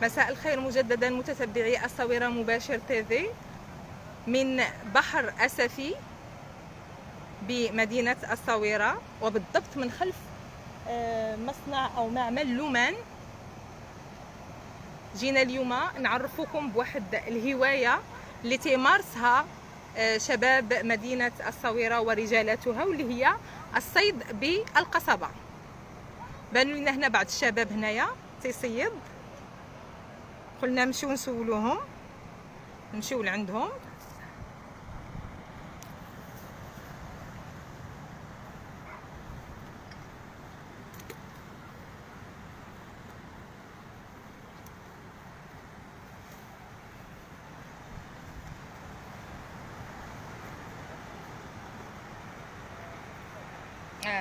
مساء الخير مجددا متتبعي الصويرة مباشر تيفي من بحر أسفي بمدينة الصويرة، وبالضبط من خلف مصنع أو معمل لومان. جينا اليوم نعرفكم بواحد الهواية اللي تيمارسها شباب مدينة الصويرة ورجالاتها، واللي هي الصيد بالقصبة. بانوا لنا هنا بعض الشباب هنايا تيصيد، قلنا نمشيو نسولوهم، نمشيو لعندهم.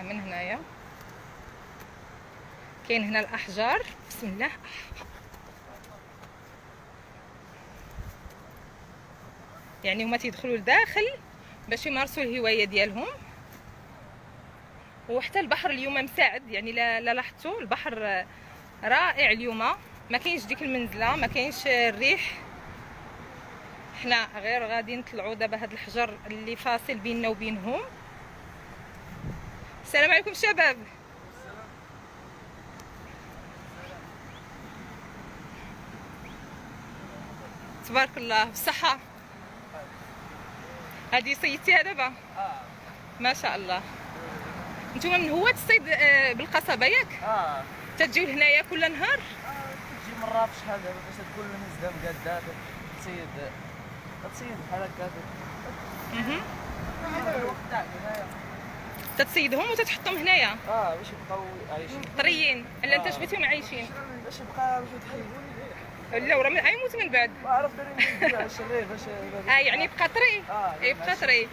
من هنايا كاين هنا الاحجار. بسم الله. يعني هما تيدخلوا لداخل باش يمارسوا الهوايه ديالهم. وحتى البحر اليوم مساعد، يعني لا لاحظتوا البحر رائع اليوم، ما كاينش ديك المنزله، ما كاينش الريح. حنا غير غادي نطلعوا دابا هاد الحجر اللي فاصل بيننا وبينهم. السلام عليكم شباب. تبارك الله بالصحة. هذه صيدتيها دابا؟ ما شاء الله. نتوما من هواة الصيد بالقصبة ياك؟ تجيو لهنايا كل نهار؟ تجي مرات شحال دابا باش تكون المنزله مقاده تصيد بحال هكا. الوقت تاعك هنايا تتصيدهم وتتحطهم هنايا باش يبقاو عايشين طريين. الا انت جبتهم عايشين باش يبقى باش تحيدوني. لا وراه غيموت من بعد. عرفت انا على الشرير باش يعني يبقى طري. يبقى طري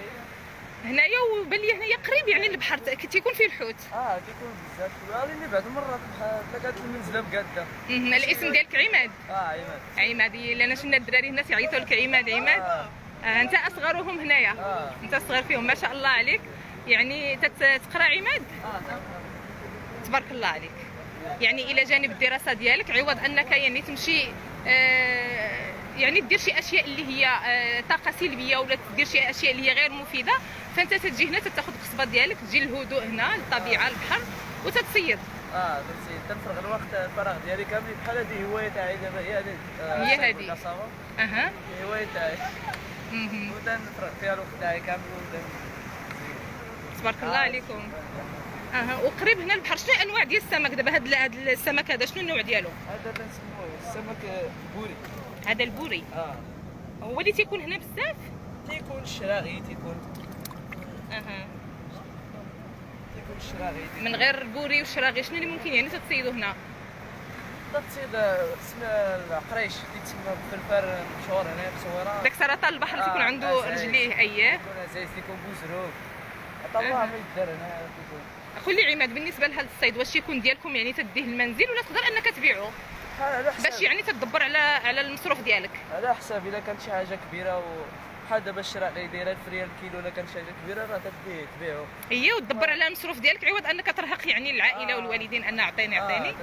هنايا. وبان لي هنايا قريب يعني البحر تيكون فيه الحوت. تيكون بزاف. غادي اللي بعد مرات بحال كانت المنزله مقاده. الاسم ديالك عماد؟ عماد. عماد. الا شفنا الدراري هنا تيعيطوا لك عماد عماد. انت اصغرهم هنايا. انت اصغر فيهم ما شاء الله عليك. يعني تقرا عماد؟ تبارك الله عليك. يعني الى جانب الدراسه ديالك، عوض انك يعني تمشي يعني دير شي اشياء اللي هي طاقه سلبيه، ولا تدير شي اشياء اللي هي غير مفيده، فانت تجي هنا تاخذ القصبه ديالك، تجي الهدوء هنا، الطبيعه، البحر، وتتصيد. تنسيد تنفرغ الوقت الفراغ ديالي كامل. بحال هذه هوايه تاعي دابا، هي هذه القصابه. هي هوايه تاعي. وتنفرغ فيها الوقت تاعي كامل. تبارك الله عليكم. وقريب هنا البحر. شنو انواع ديال السمك دابا؟ هذا السمك هذا شنو النوع ديالو؟ هذا تنسموه السمك بوري. هذا البوري هو اللي تيكون هنا بزاف؟ تيكون الشراغي تيكون الشراغي. من غير البوري والشراغي شنو اللي ممكن يعني تتصيدوا هنا؟ تصيد اسم القريش تيتسمى بالفلفل مشهور هنا في الصويره. داك سرطان البحر اللي تيكون عنده رجليه. اييه تيكون عزيز، تيكون بوزروك. طلعها ما يدار هنا. قول لي عماد، بالنسبه لهذا الصيد واش يكون ديالكم يعني تديه المنزل، ولا تقدر انك تبيعه باش يعني تدبر على المصروف ديالك؟ على حساب. الا كانت شي حاجه كبيره بحال دابا الشراء اللي دايره 1000 ريال الكيلو، الا كانت شي حاجه كبيره راه تبيعو. هي وتدبر على المصروف ديالك، عوض انك ترهق يعني العائله والوالدين ان عطيني.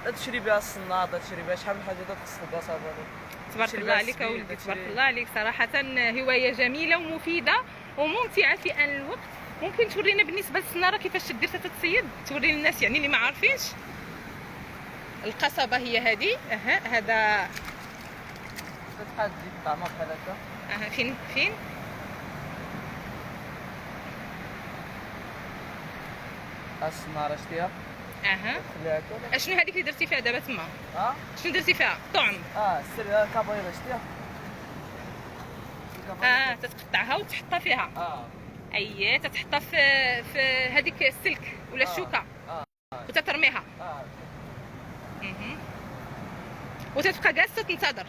تشري بها الصناط، تشري بها شحال من حاجه تخص القصابه. تبارك الله عليك ولدي، تبارك الله عليك. صراحه هوايه جميله ومفيده وممتعه في ان الوقت. ممكن تورينا بالنسبه للسناره كيفاش تدير تتصيد؟ توري للناس يعني اللي ما عارفينش. القصبه هي هذه. هذا بحال تجيب طعمه بحال هكا. فين السناره شتيها. شنو هذيك اللي درتي فيها دابا تما؟ شنو درتي فيها؟ طعم. السر كابويره شتيها. تتقطعها وتحطها فيها. اييه تتحطها في هذيك السلك ولا الشوكه. وتترميها. وتتبقى جالسه تنتظر.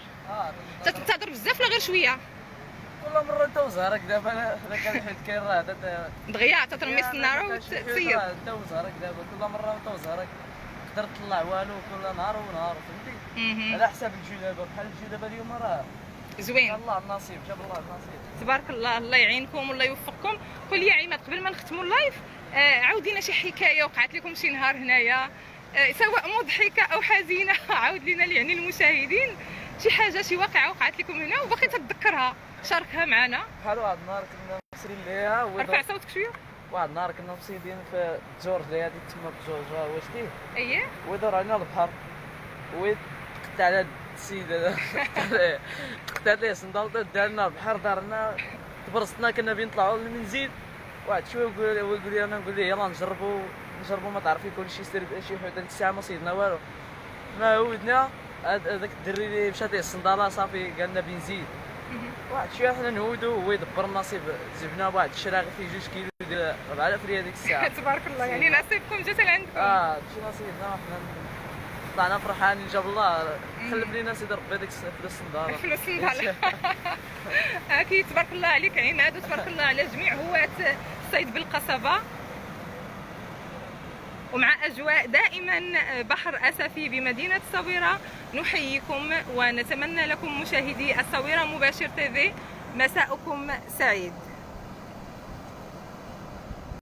تنتظر بزاف ولا غير شويه؟ كل مره انت وزهرك. دابا انا كان حيت كاين راه دغيا تترمي السناره وتصيد. انت وزهرك دابا كل مره انت وزهرك تقدر تطلع والو كل نهار ونهار. فهمتي؟ على حساب الجلابه. بحال الجلابه اليوم راه زوين. الله النصيب، جاب الله النصيب. تبارك الله. الله يعينكم والله يوفقكم. قول لي يا عماد قبل ما نختموا اللايف، عاودينا شي حكايه وقعت لكم شي نهار هنايا سواء مضحكه او حزينه عاود لنا يعني المشاهدين شي حاجه شي واقعه وقعت لكم هنا وباقي تتذكرها شاركها معنا. بحال واحد النهار كنا مسرين ليها ارفع صوتك شويه. واحد النهار كنا مصيدين في جورجيا هذيك تما في جورجيا واش ديه اييه ودور علينا البحر وتقطع على السيد هذا تقطع عليه صندالته دارنا البحر دارنا تبرصتنا كنا بين نطلعوا للمنزل واحد شويه يقول لي انا نقول ليه يلا نجربوا ما تعرفي كلشي سير شي حوت هذيك الساعه ما صيدنا والو ما عودنا هذاك الدري اللي مشات ليه الصنداله صافي قال لنا بنزين واحد شويه حنا نهودو هو يدبر النصيب جبنا واحد الشراغ فيه 2 كيلو ديال 4000 ريال ديك الساعه. تبارك الله يعني نصيبكم جات عندكم. شي نصيبنا حنا طلعنا فرحانين جاب الله خلف لينا سيدي ربي ديك فلوس الصنداله. فلوس الصنداله. اكيد تبارك الله عليك عماد وتبارك الله على جميع هواة الصيد بالقصبه ومع أجواء دائما بحر أسفي بمدينة الصويرة. نحييكم ونتمنى لكم مشاهدي الصويرة مباشر تي في مساءكم سعيد.